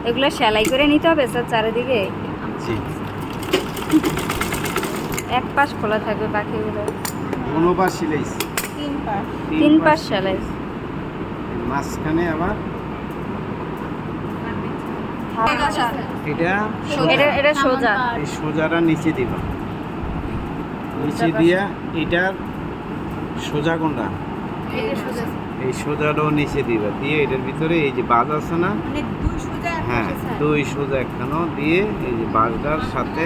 এগুলো সেলাই করে নিতে হবে স্যার চারিদিকে? জি। এক পাশ খোলা থাকবে বাকিগুলো? কোনো পাশ সিলাইছি, তিন পাশ সেলাই। মাঝখানে আবার এটা সোজা। এই সোজাটা নিচে দিবা, নিচে দিয়া এটার সোজা কোনটা, এই সোজাটাও নিচে দিবা, দিয়ে এটার ভিতরে এই যে বাজ আছে না, হ্যাঁ দুই সোজা একখানো দিয়ে এই যে বাজটার সাথে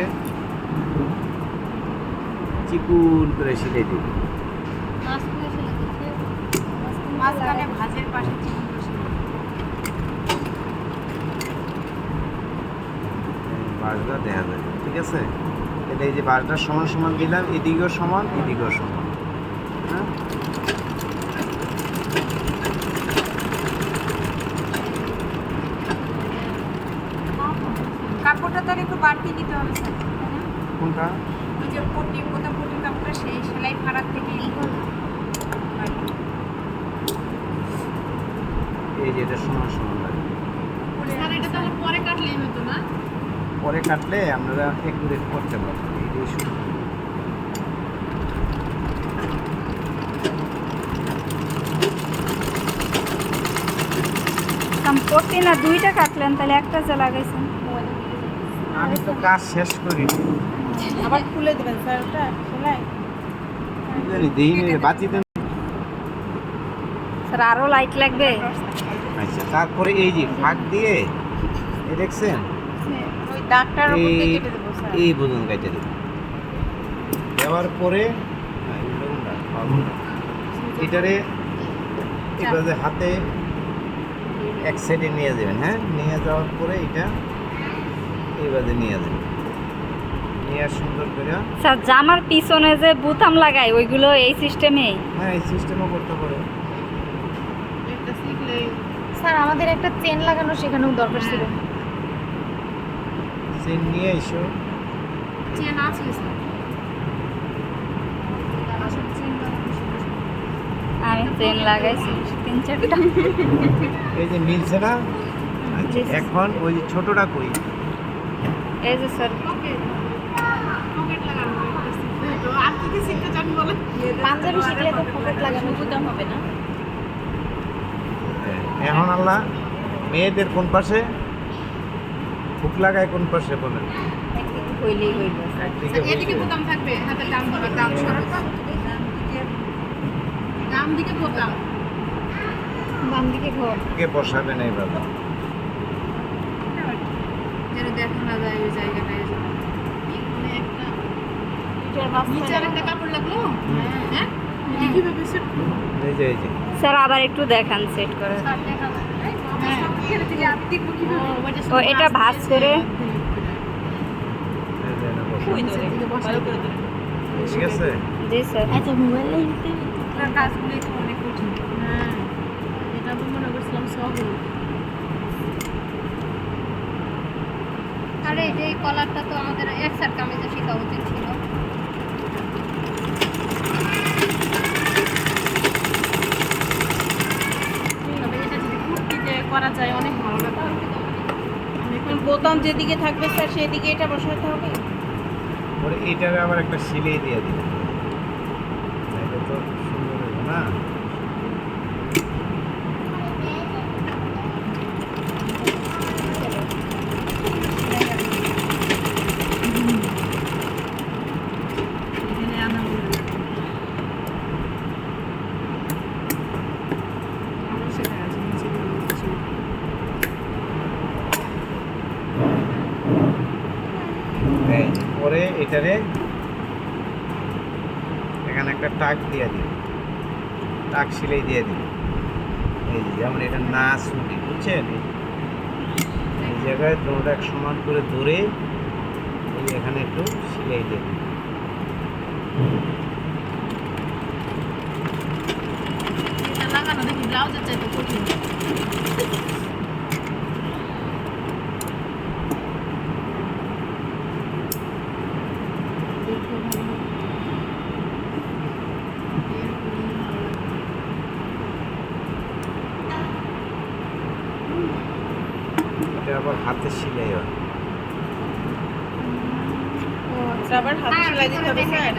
চিকুন করে সিলাই দিবে। বাজটা দেখা যায়, ঠিক আছে? এটা এই যে বাজটার সমান সমান দিলাম, এদিকেও সমান এদিকেও সমান, হ্যাঁ। কাপড়টা তাহলে একটু বাড়তি দিতে হবে স্যার। কোনটা? ওই যে পটি কাপড়টা সেই সেলাই ফাড়ার থেকে এই যে এটা সমান সমান লাগে। স্যার এটা তাহলে পরে কাটলেই হতো না? পরে কাটলে আমরা একুরেট করতে পারবো, এইটাই শুধু। পড়তে না দুইটা কাটলেন, তাহলে একটা যে লাগাইছেন। আমি তো কাজ শেষ করি, আবার খুলে দেবেন স্যার ওটা সেলাই? জানি দেখিনি, বাতি দেন। স্যার আরও লাইট লাগবে? আচ্ছা, তারপরে এই যে ফাঁক দিয়ে এই দেখছেন, ওই দাগটার উপর দিয়ে এই কেটে দেবো স্যার। এই বুঝুন কেটে দেব, দেওয়ার পরে এটারে এবারে হাতে এক সাইডে নিয়ে যাবেন, হ্যাঁ, নিয়ে যাওয়ার পরে এটা এইভাবে নিয়ে যাবেন, নিয়ে সুন্দর করে। স্যার জামার পিছনে যে বুতাম লাগাই ওইগুলো এই সিস্টেমে? হ্যাঁ, এই সিস্টেমও করতে পারে। স্যার আমাদের একটা চেন লাগানো সেখানেও দরকার ছিল। চেন নিয়ে এসো। চেন আছে স্যার? আমি চেন লাগাইছি 3-4টা। এই যে মিলছে না? আচ্ছা, এখন ওই যে ছোটটা কই? এই যে স্যার পাঞ্জাবি শিখলে তো পকেট লাগানো বুতাম হবে না? এখন আল্লাহ মেয়েদের কোন পাশে হুক লাগায়, কোন পাশে বলেন? হইলেই হইল। এদিকে বোতাম থাকবে, হাতের ডান দিকে ডান সরাতে, ডান দিকে বোতাম, বাম দিকে ঘর। কে বসাবেন এইভাবে? যেন দেখা না যায় ওই জায়গাটায়। নিচে একটা কাপড় লাগলো, হ্যাঁ কিভাবে সেট করব? এই যে এই যে স্যার আবার একটু দেখান সেট করে। ও এটা ভাঁজ করে এই যে এটা বসাবেন। ঠিক আছে। জি স্যার। আচ্ছা মোবাইলে কাজগুলো তো অনেক কঠিন। হ্যাঁ এটা তো মনে করছিলাম সহজ। আরে এই কলারটা তো আমাদের একসাথ কামিজে শেখা উচিত ছিল। তবে এটা যদি কুর্তিতে করা যায় অনেক ভালো লাগবে। এখন বোতাম যেদিকে থাকবে স্যার সেদিকে এটা বসাতে হবে। পরে এটারে আবার একটা সিলাই দিয়ে দিবেন, এটা তো সুন্দর হবে না? এই পরে এটারে এখানে একটা টাক দিয়ে দিন, টাক সিলাই দিয়ে দিন। এই যে যেমন এটা না ছুটি, বুঝছেন? এই জায়গায় দৌড়টা এক সমান করে ধরে এই এখানে একটু সিলাই দিয়ে দিন। এটা লাগানো দেখি ব্লাউজের চাইতে কঠিন। এটা আবার হাতে সেলাই হয়। ও আচ্ছা, আবার হাতে সেলাই দিতে হবে স্যার?